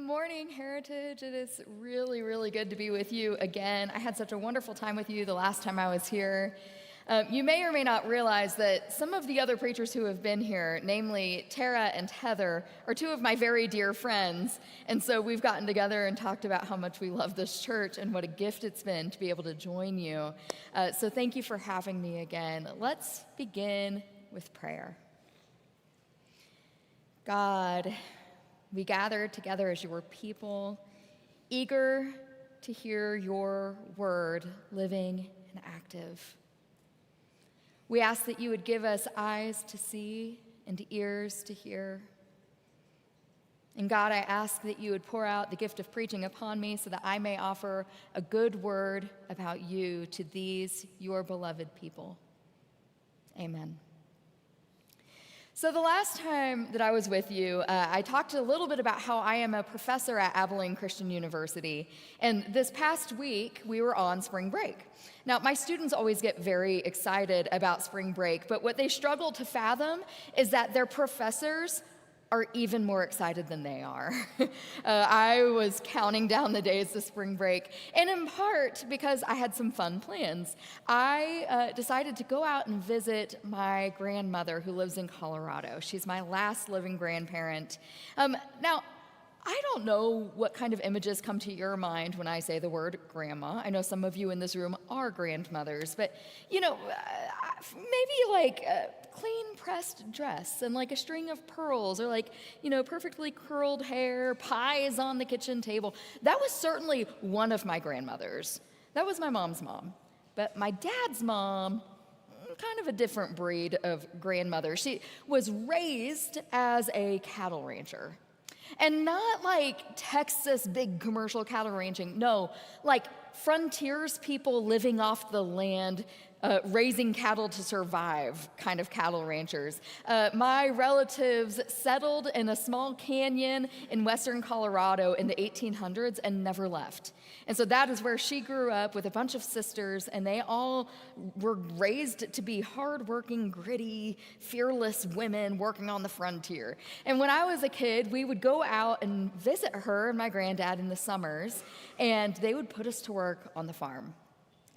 morning, Heritage. It is really, really good to be with you again. I had such a wonderful time with you the last time I was here. You may or may not realize that some of the other preachers who have been here, namely Tara and Heather, are two of my very dear friends. And so we've gotten together and talked about how much we love this church and what a gift it's been to be able to join you. So thank you for having me again. Let's begin with prayer. God, we gather together as your people, eager to hear your word living and active. We ask that you would give us eyes to see and ears to hear. And God, I ask that you would pour out the gift of preaching upon me so that I may offer a good word about you to these, your beloved people. Amen. So the last time that I was with you, I talked a little bit about how I am a professor at Abilene Christian University. And this past week, we were on spring break. Now, my students always get very excited about spring break, but what they struggle to fathom is that their professors are even more excited than they are. I was counting down the days to spring break, and in part because I had some fun plans. I decided to go out and visit my grandmother who lives in Colorado. She's my last living grandparent. Now, I don't know what kind of images come to your mind when I say the word grandma. I know some of you in this room are grandmothers, but maybe like a clean pressed dress and like a string of pearls or like, perfectly curled hair, pies on the kitchen table. That was certainly one of my grandmothers. That was my mom's mom. But my dad's mom, kind of a different breed of grandmother. She was raised as a cattle rancher. And not like Texas big commercial cattle ranching, no, like frontiers people living off the land, raising cattle to survive kind of cattle ranchers. My relatives settled in a small canyon in western Colorado in the 1800s and never left. And so that is where she grew up with a bunch of sisters, and they all were raised to be hardworking, gritty, fearless women working on the frontier. And when I was a kid, we would go out and visit her and my granddad in the summers, and they would put us to work on the farm.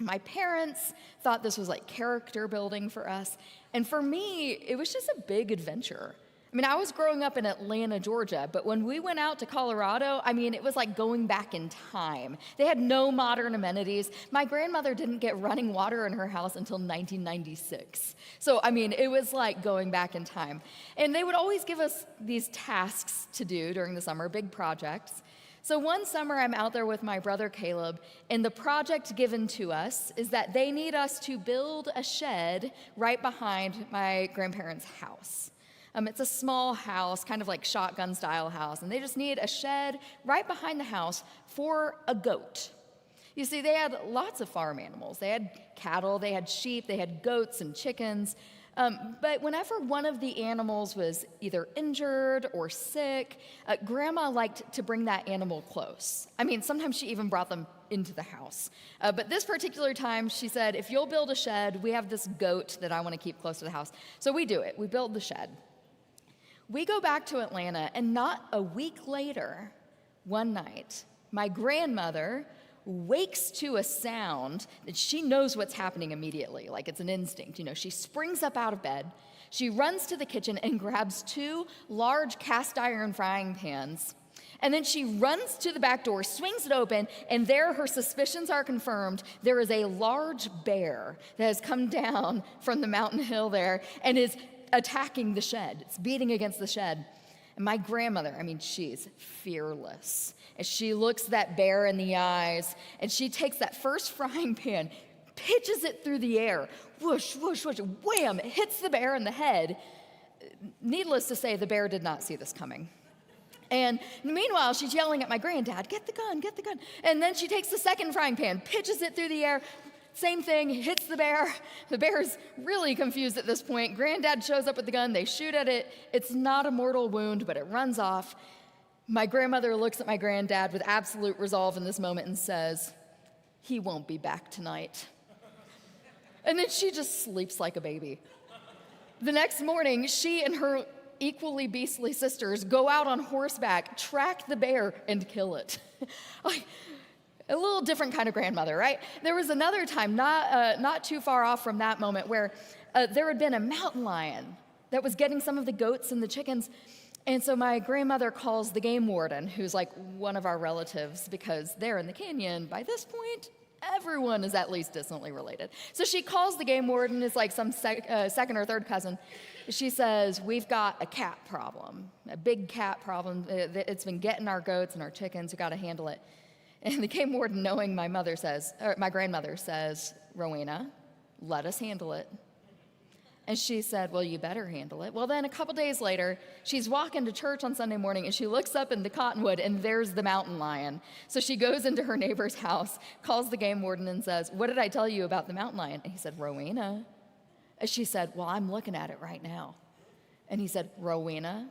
My parents thought this was like character building for us, and for me, it was just a big adventure. I was growing up in Atlanta, Georgia, but when we went out to Colorado, it was like going back in time. They had no modern amenities. My grandmother didn't get running water in her house until 1996. So, it was like going back in time. And they would always give us these tasks to do during the summer, big projects. So one summer, I'm out there with my brother Caleb, and the project given to us is that they need us to build a shed right behind my grandparents' house. It's a small house, kind of like shotgun-style house, and they just need a shed right behind the house for a goat. You see, they had lots of farm animals. They had cattle, they had sheep, they had goats and chickens. But whenever one of the animals was either injured or sick, Grandma liked to bring that animal close. Sometimes she even brought them into the house. But this particular time, she said, if you'll build a shed, we have this goat that I want to keep close to the house. So we do it. We build the shed. We go back to Atlanta, and not a week later, one night, my grandmother wakes to a sound that she knows what's happening immediately, like it's an instinct. She springs up out of bed, she runs to the kitchen and grabs 2 large cast iron frying pans, and then she runs to the back door, swings it open, and there her suspicions are confirmed. There is a large bear that has come down from the mountain hill there and is attacking the shed. It's beating against the shed. And my grandmother, she's fearless. And she looks that bear in the eyes, and she takes that first frying pan, pitches it through the air, whoosh, whoosh, whoosh, wham, it hits the bear in the head. Needless to say, the bear did not see this coming. And meanwhile, she's yelling at my granddad, get the gun, get the gun. And then she takes the second frying pan, pitches it through the air, same thing, hits the bear. The bear's really confused at this point. Granddad shows up with the gun. They shoot at it. It's not a mortal wound, but it runs off. My grandmother looks at my granddad with absolute resolve in this moment and says, he won't be back tonight. And then she just sleeps like a baby. The next morning, she and her equally beastly sisters go out on horseback, track the bear, and kill it. Like, a little different kind of grandmother, right? There was another time, not too far off from that moment, where there had been a mountain lion that was getting some of the goats and the chickens. And so my grandmother calls the game warden, who's like one of our relatives, because they're in the canyon. By this point, everyone is at least distantly related. So she calls the game warden, it's like some second or third cousin. She says, we've got a cat problem, a big cat problem. It's been getting our goats and our chickens. We got to handle it. And the game warden, knowing my grandmother says, Rowena, let us handle it. And she said, well, you better handle it. Well, then a couple days later, she's walking to church on Sunday morning, and she looks up in the cottonwood, and there's the mountain lion. So she goes into her neighbor's house, calls the game warden, and says, what did I tell you about the mountain lion? And he said, Rowena. And she said, well, I'm looking at it right now. And he said, Rowena,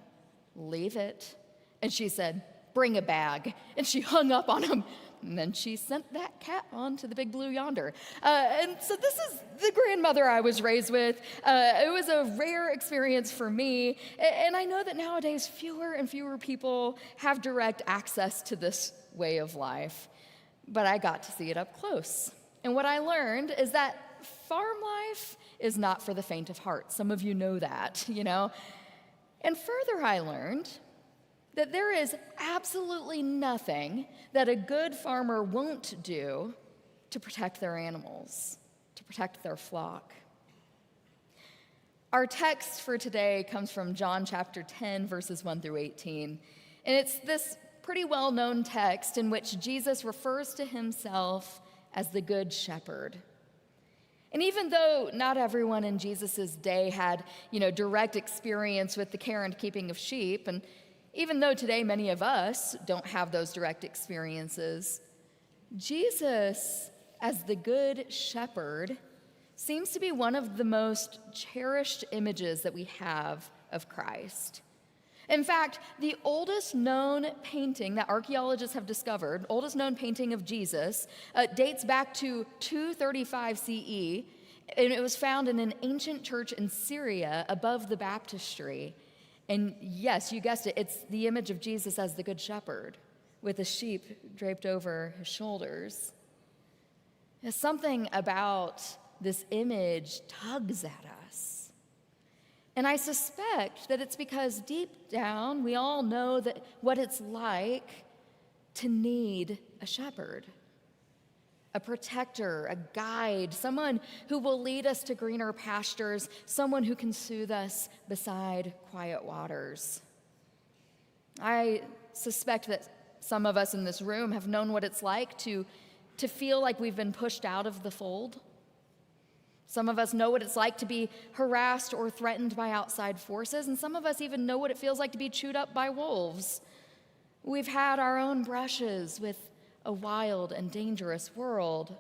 leave it. And she said, bring a bag. And she hung up on him. And then she sent that cat on to the big blue yonder. And so this is the grandmother I was raised with. It was a rare experience for me. And I know that nowadays fewer and fewer people have direct access to this way of life. But I got to see it up close. And what I learned is that farm life is not for the faint of heart. Some of you know that, you know. And further, I learned that there is absolutely nothing that a good farmer won't do to protect their animals, to protect their flock. Our text for today comes from John chapter 10, verses 1 through 18. And it's this pretty well-known text in which Jesus refers to himself as the Good Shepherd. And even though not everyone in Jesus' day had, direct experience with the care and keeping of sheep, and even though today many of us don't have those direct experiences, Jesus, as the Good Shepherd, seems to be one of the most cherished images that we have of Christ. In fact, the oldest known painting that archaeologists have discovered, oldest known painting of Jesus, dates back to 235 CE, and it was found in an ancient church in Syria above the baptistry. And yes, you guessed it, it's the image of Jesus as the Good Shepherd with a sheep draped over his shoulders. There's something about this image tugs at us. And I suspect that it's because deep down we all know that what it's like to need a shepherd, a protector, a guide, someone who will lead us to greener pastures, someone who can soothe us beside quiet waters. I suspect that some of us in this room have known what it's like to feel like we've been pushed out of the fold. Some of us know what it's like to be harassed or threatened by outside forces, and some of us even know what it feels like to be chewed up by wolves. We've had our own brushes with a wild and dangerous world.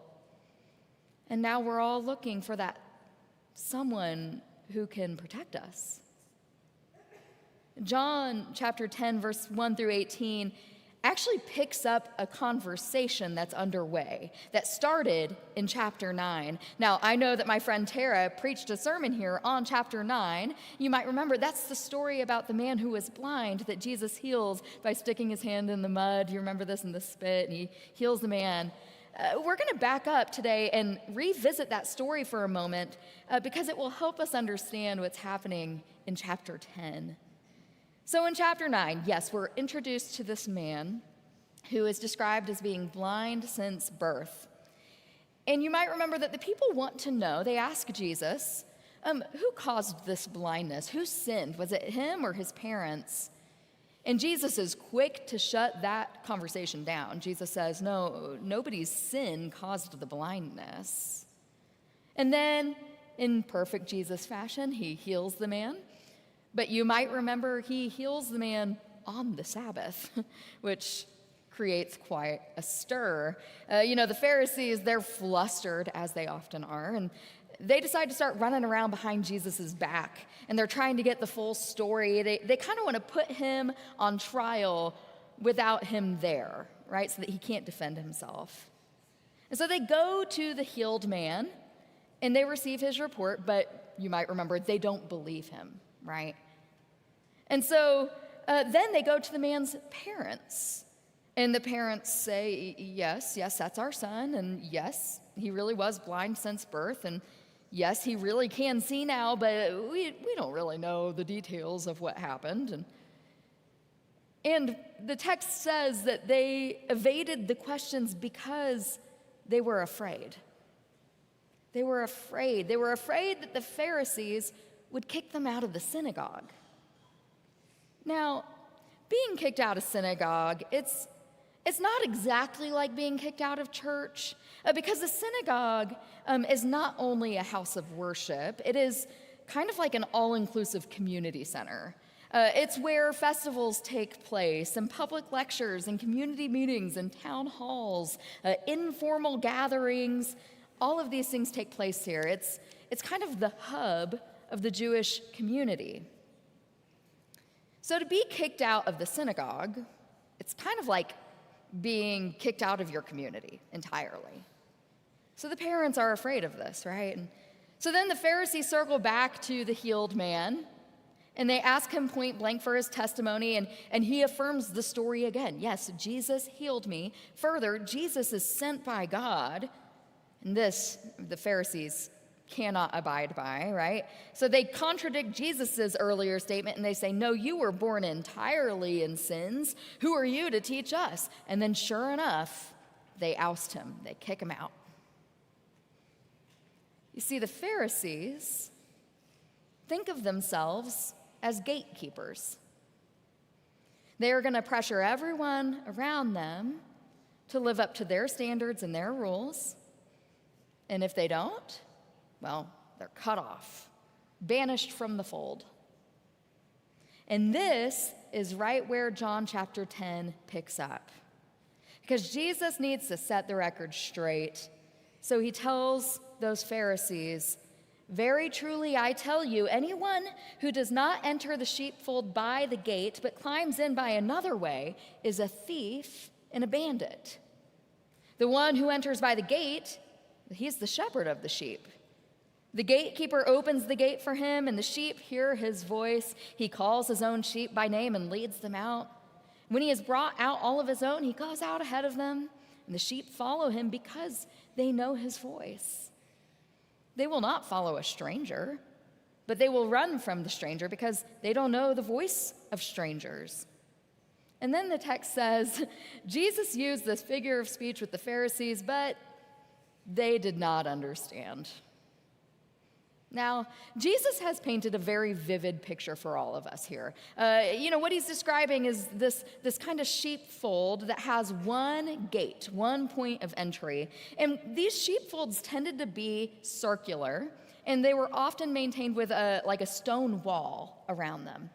And now we're all looking for that someone who can protect us. John chapter 10, verse 1 through 18 actually picks up a conversation that's underway that started in chapter 9. Now, I know that my friend Tara preached a sermon here on chapter 9. You might remember that's the story about the man who was blind that Jesus heals by sticking his hand in the mud. You remember this, in the spit, and he heals the man. We're going to back up today and revisit that story for a moment because it will help us understand what's happening in chapter 10. So in chapter 9, yes, we're introduced to this man who is described as being blind since birth. And you might remember that the people want to know, they ask Jesus, who caused this blindness? Who sinned? Was it him or his parents? And Jesus is quick to shut that conversation down. Jesus says, no, nobody's sin caused the blindness. And then, in perfect Jesus fashion, he heals the man. But you might remember he heals the man on the Sabbath, which creates quite a stir. The Pharisees, they're flustered, as they often are, and they decide to start running around behind Jesus' back, and they're trying to get the full story. They kind of want to put him on trial without him there, right, so that he can't defend himself. And so they go to the healed man, and they receive his report, but you might remember they don't believe him, right? And so then they go to the man's parents. And the parents say, yes, that's our son. And yes, he really was blind since birth. And yes, he really can see now, but we don't really know the details of what happened. And the text says that they evaded the questions because they were afraid. They were afraid. They were afraid that the Pharisees would kick them out of the synagogue. Now, being kicked out of synagogue, it's not exactly like being kicked out of church, because the synagogue is not only a house of worship, it is kind of like an all-inclusive community center. It's where festivals take place, and public lectures, and community meetings, and town halls, informal gatherings. All of these things take place here. It's kind of the hub of the Jewish community. So to be kicked out of the synagogue, it's kind of like being kicked out of your community entirely. So the parents are afraid of this, right? And so then the Pharisees circle back to the healed man, and they ask him point blank for his testimony, and he affirms the story again. Yes, Jesus healed me. Further, Jesus is sent by God, and this the Pharisees cannot abide by, right? So they contradict Jesus' earlier statement, and they say, no, you were born entirely in sins. Who are you to teach us? And then sure enough, they oust him. They kick him out. You see, the Pharisees think of themselves as gatekeepers. They are going to pressure everyone around them to live up to their standards and their rules. And if they don't, well, they're cut off, banished from the fold. And this is right where John chapter 10 picks up. Because Jesus needs to set the record straight. So he tells those Pharisees, very truly I tell you, anyone who does not enter the sheepfold by the gate, but climbs in by another way, is a thief and a bandit. The one who enters by the gate, he's the shepherd of the sheep. The gatekeeper opens the gate for him, and the sheep hear his voice. He calls his own sheep by name and leads them out. When he has brought out all of his own, he goes out ahead of them, and the sheep follow him because they know his voice. They will not follow a stranger, but they will run from the stranger because they don't know the voice of strangers. And then the text says, Jesus used this figure of speech with the Pharisees, but they did not understand. Now, Jesus has painted a very vivid picture for all of us here. What he's describing is this kind of sheepfold that has one gate, one point of entry. And these sheepfolds tended to be circular, and they were often maintained with a stone wall around them.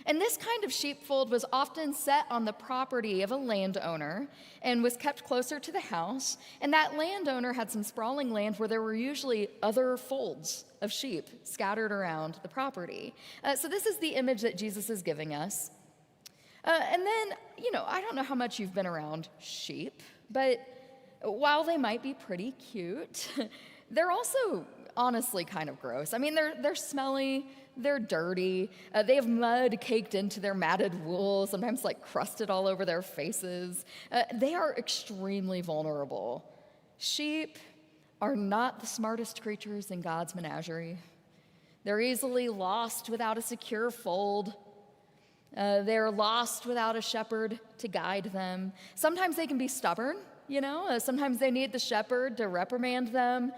And this kind of sheepfold was often set on the property of a landowner and was kept closer to the house. And that landowner had some sprawling land where there were usually other folds of sheep scattered around the property. So this is the image that Jesus is giving us. And then, I don't know how much you've been around sheep, but while they might be pretty cute, they're also honestly kind of gross. I mean, they're smelly. They're dirty. They have mud caked into their matted wool, sometimes crusted all over their faces. They are extremely vulnerable. Sheep are not the smartest creatures in God's menagerie. They're easily lost without a secure fold. They're lost without a shepherd to guide them. Sometimes they can be stubborn, Sometimes they need the shepherd to reprimand them.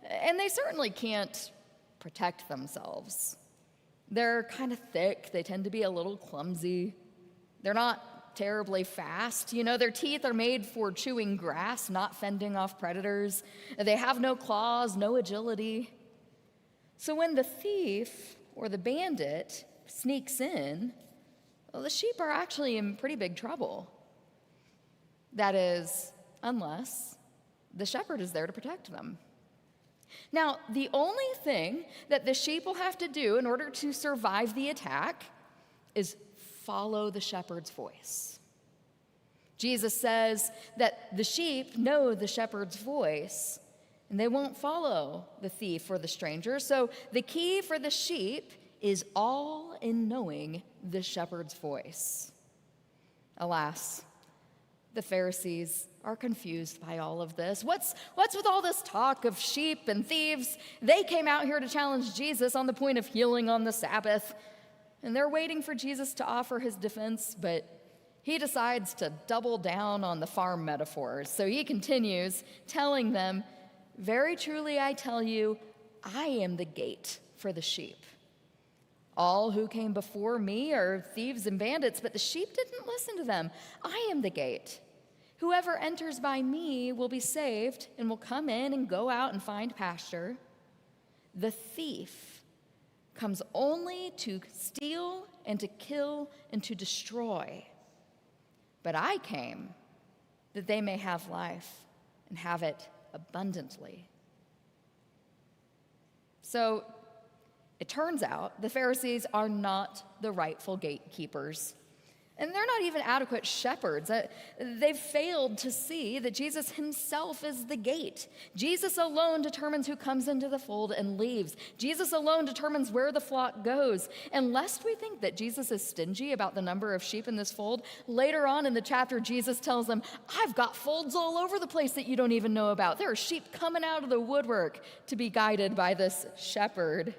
And they certainly can't protect themselves. They're kind of thick. They tend to be a little clumsy. They're not terribly fast. Their teeth are made for chewing grass, not fending off predators. They have no claws, no agility. So when the thief or the bandit sneaks in, well, the sheep are actually in pretty big trouble. That is, unless the shepherd is there to protect them. Now, the only thing that the sheep will have to do in order to survive the attack is follow the shepherd's voice. Jesus says that the sheep know the shepherd's voice, and they won't follow the thief or the stranger. So the key for the sheep is all in knowing the shepherd's voice. Alas, the Pharisees are confused by all of this. What's with all this talk of sheep and thieves? They came out here to challenge Jesus on the point of healing on the Sabbath, and they're waiting for Jesus to offer his defense, but he decides to double down on the farm metaphors. So he continues telling them, "Very truly I tell you, I am the gate for the sheep. All who came before me are thieves and bandits, but the sheep didn't listen to them. I am the gate. Whoever enters by me will be saved and will come in and go out and find pasture. The thief comes only to steal and to kill and to destroy. But I came that they may have life and have it abundantly." So it turns out the Pharisees are not the rightful gatekeepers. And they're not even adequate shepherds. They've failed to see that Jesus himself is the gate. Jesus alone determines who comes into the fold and leaves. Jesus alone determines where the flock goes. And lest we think that Jesus is stingy about the number of sheep in this fold, later on in the chapter, Jesus tells them, "I've got folds all over the place that you don't even know about. There are sheep coming out of the woodwork to be guided by this shepherd."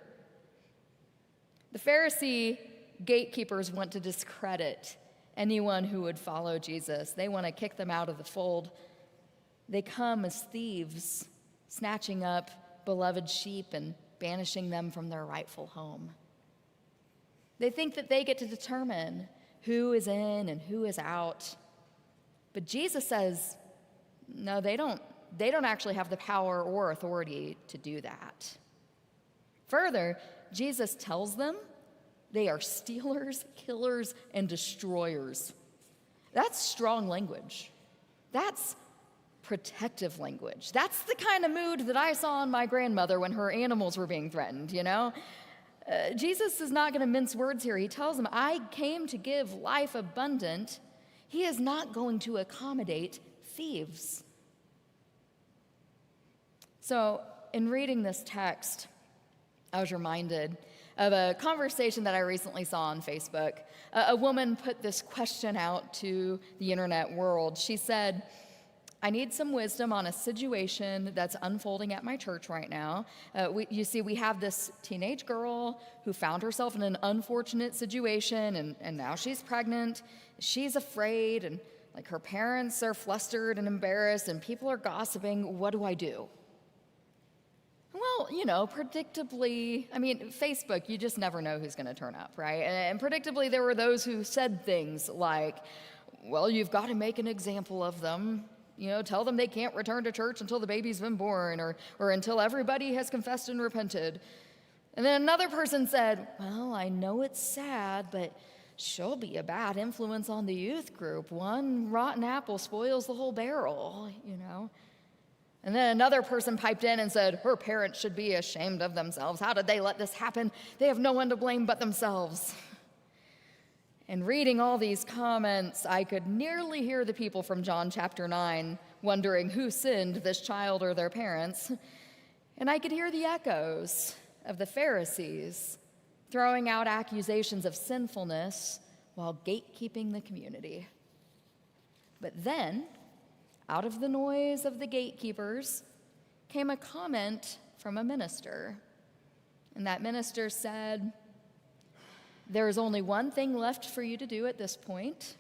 The Pharisee gatekeepers want to discredit anyone who would follow Jesus. They want to kick them out of the fold. They come as thieves, snatching up beloved sheep and banishing them from their rightful home. They think that they get to determine who is in and who is out. But Jesus says, no, they don't actually have the power or authority to do that. Further, Jesus tells them they are stealers, killers, and destroyers. That's strong language. That's protective language. That's the kind of mood that I saw in my grandmother when her animals were being threatened, you know? Jesus is not going to mince words here. He tells them, I came to give life abundant. He is not going to accommodate thieves. So, in reading this text, I was reminded of a conversation that I recently saw on Facebook. A woman put this question out to the internet world. She said, I need some wisdom on a situation that's unfolding at my church right now. We have this teenage girl who found herself in an unfortunate situation, and now she's pregnant. She's afraid, and like her parents are flustered and embarrassed, and people are gossiping. What do I do? Well, predictably, Facebook, you just never know who's going to turn up, right? And predictably, there were those who said things like, well, you've got to make an example of them. Tell them they can't return to church until the baby's been born or until everybody has confessed and repented. And then another person said, well, I know it's sad, but she'll be a bad influence on the youth group. One rotten apple spoils the whole barrel, And then another person piped in and said, her parents should be ashamed of themselves. How did they let this happen? They have no one to blame but themselves. And reading all these comments, I could nearly hear the people from John chapter 9 wondering who sinned, this child or their parents. And I could hear the echoes of the Pharisees throwing out accusations of sinfulness while gatekeeping the community. But then, out of the noise of the gatekeepers came a comment from a minister. And that minister said, there is only one thing left for you to do at this point.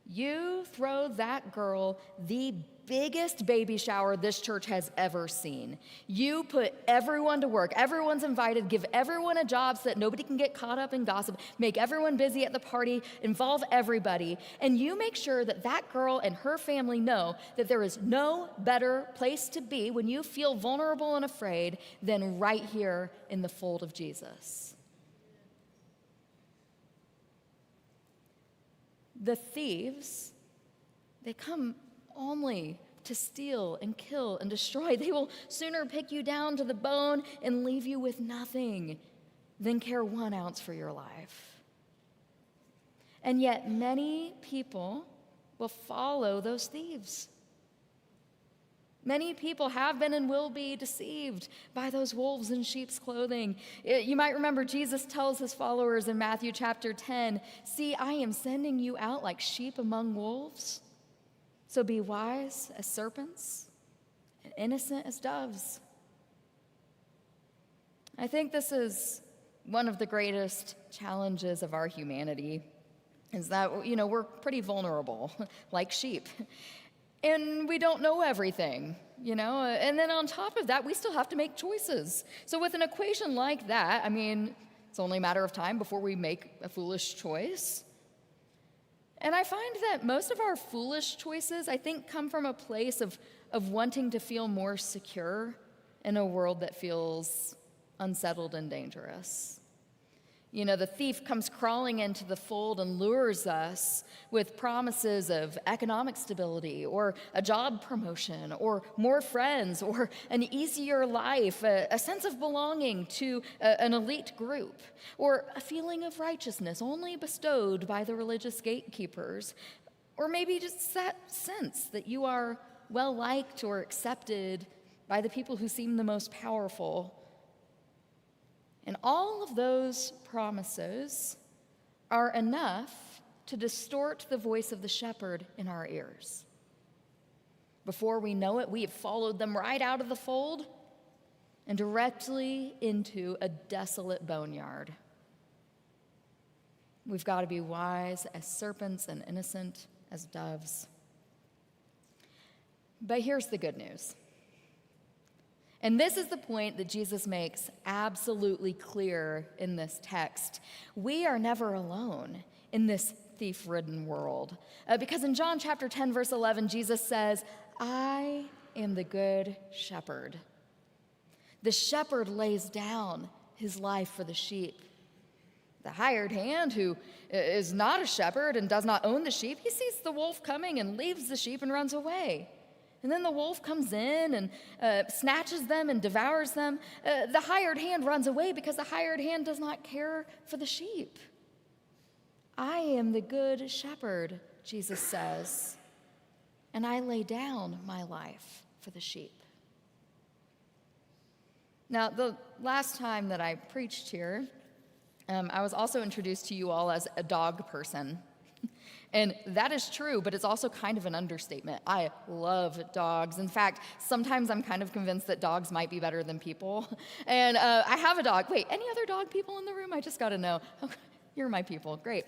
You throw that girl the biggest baby shower this church has ever seen. You put everyone to work. Everyone's invited. Give everyone a job so that nobody can get caught up in gossip. Make everyone busy at the party. Involve everybody. And you make sure that that girl and her family know that there is no better place to be when you feel vulnerable and afraid than right here in the fold of Jesus. The thieves, they come only to steal and kill and destroy. They will sooner pick you down to the bone and leave you with nothing than care 1 ounce for your life. And yet many people will follow those thieves. Many people have been and will be deceived by those wolves in sheep's clothing. You might remember Jesus tells his followers in Matthew chapter 10, "See, I am sending you out like sheep among wolves. So be wise as serpents and innocent as doves." I think this is one of the greatest challenges of our humanity, is that, we're pretty vulnerable, like sheep. And we don't know everything, And then on top of that, we still have to make choices. So with an equation like that, it's only a matter of time before we make a foolish choice. And I find that most of our foolish choices, I think, come from a place of wanting to feel more secure in a world that feels unsettled and dangerous. The thief comes crawling into the fold and lures us with promises of economic stability or a job promotion or more friends or an easier life, a sense of belonging to an elite group, or a feeling of righteousness only bestowed by the religious gatekeepers, or maybe just that sense that you are well-liked or accepted by the people who seem the most powerful. And all of those promises are enough to distort the voice of the shepherd in our ears. Before we know it, we have followed them right out of the fold and directly into a desolate boneyard. We've got to be wise as serpents and innocent as doves. But here's the good news. And this is the point that Jesus makes absolutely clear in this text. We are never alone in this thief-ridden world. Because in John chapter 10, verse 11, Jesus says, "I am the good shepherd. The shepherd lays down his life for the sheep. The hired hand, who is not a shepherd and does not own the sheep, he sees the wolf coming and leaves the sheep and runs away. And then the wolf comes in and snatches them and devours them. The hired hand runs away because the hired hand does not care for the sheep. I am the good shepherd," Jesus says, "and I lay down my life for the sheep." Now, the last time that I preached here, I was also introduced to you all as a dog person. And that is true, but it's also kind of an understatement. I love dogs. In fact, sometimes I'm kind of convinced that dogs might be better than people. And I have a dog. Wait, any other dog people in the room? I just got to know. Oh, you're my people. Great.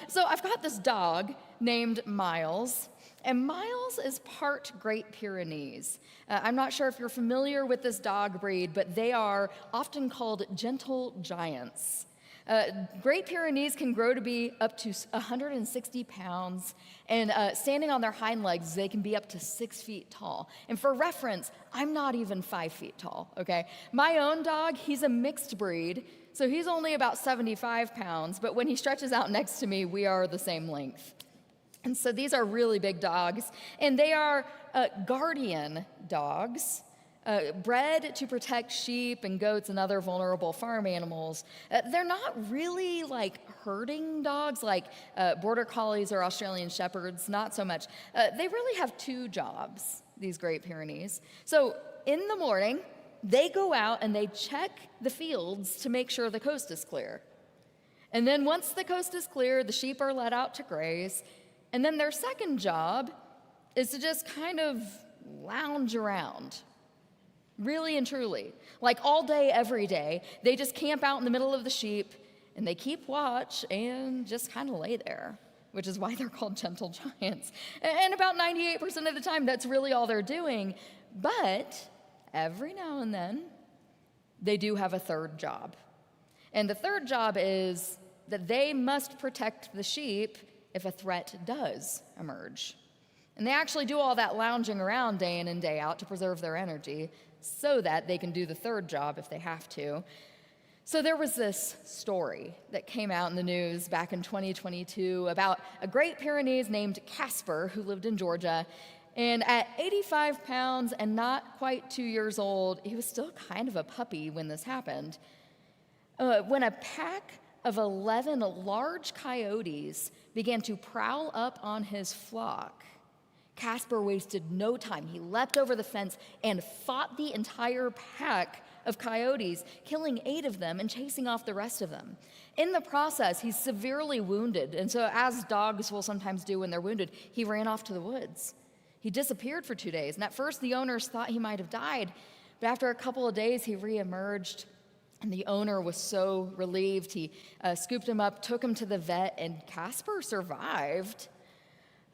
So I've got this dog named Miles. And Miles is part Great Pyrenees. I'm not sure if you're familiar with this dog breed, but they are often called gentle giants. Great Pyrenees can grow to be up to 160 pounds, and standing on their hind legs, they can be up to 6 feet tall. And for reference, I'm not even 5 feet tall, okay? My own dog, he's a mixed breed, so he's only about 75 pounds, but when he stretches out next to me, we are the same length. And so these are really big dogs, and they are guardian dogs. Bred to protect sheep and goats and other vulnerable farm animals. They're not really like herding dogs like border collies or Australian shepherds, not so much. They really have two jobs, these Great Pyrenees. So in the morning, they go out and they check the fields to make sure the coast is clear. And then once the coast is clear, the sheep are let out to graze. And then their second job is to just kind of lounge around. Really and truly. Like all day, every day, they just camp out in the middle of the sheep and they keep watch and just kind of lay there, which is why they're called gentle giants. And about 98% of the time, that's really all they're doing. But every now and then, they do have a third job. And the third job is that they must protect the sheep if a threat does emerge. And they actually do all that lounging around day in and day out to preserve their energy so that they can do the third job if they have to. So there was this story that came out in the news back in 2022 about a Great Pyrenees named Casper who lived in Georgia. And at 85 pounds and not quite 2 years old, he was still kind of a puppy when this happened. When a pack of 11 large coyotes began to prowl up on his flock, Casper wasted no time. He leapt over the fence and fought the entire pack of coyotes, killing 8 of them and chasing off the rest of them. In the process, he's severely wounded, and so as dogs will sometimes do when they're wounded, he ran off to the woods. He disappeared for 2 days, and at first the owners thought he might have died, but after a couple of days he reemerged, and the owner was so relieved. He scooped him up, took him to the vet, and Casper survived.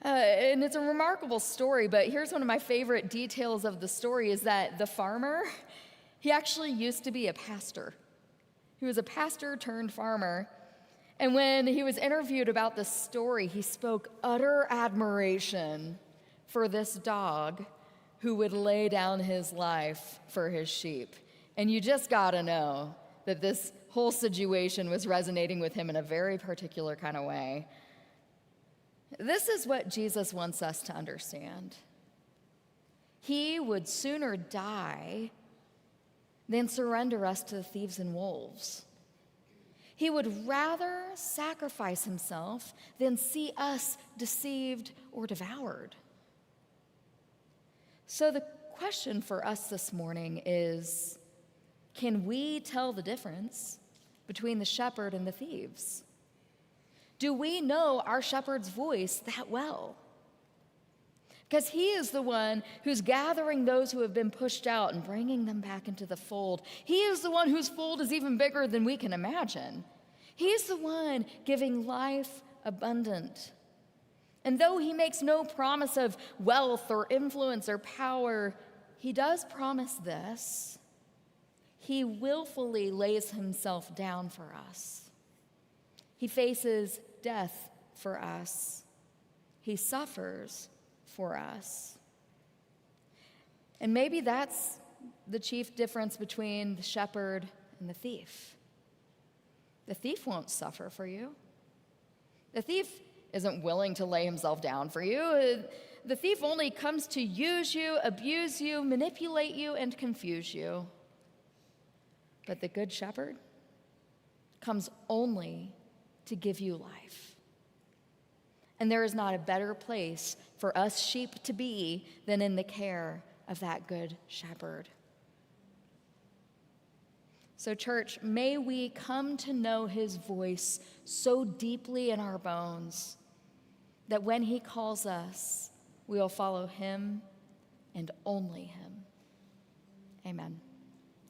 And it's a remarkable story, but here's one of my favorite details of the story is that the farmer, he actually used to be a pastor. He was a pastor turned farmer. And when he was interviewed about this story, he spoke utter admiration for this dog who would lay down his life for his sheep. And you just gotta know that this whole situation was resonating with him in a very particular kind of way. This is what Jesus wants us to understand. He would sooner die than surrender us to the thieves and wolves. He would rather sacrifice himself than see us deceived or devoured. So the question for us this morning is, can we tell the difference between the shepherd and the thieves? Do we know our shepherd's voice that well? Because he is the one who's gathering those who have been pushed out and bringing them back into the fold. He is the one whose fold is even bigger than we can imagine. He's the one giving life abundant. And though he makes no promise of wealth or influence or power, he does promise this. He willfully lays himself down for us. He faces death for us. He suffers for us. And maybe that's the chief difference between the shepherd and the thief. The thief won't suffer for you. The thief isn't willing to lay himself down for you. The thief only comes to use you, abuse you, manipulate you, and confuse you. But the good shepherd comes only to give you life. And there is not a better place for us sheep to be than in the care of that good shepherd. So, church, may we come to know his voice so deeply in our bones that when he calls us, we will follow him and only him. Amen.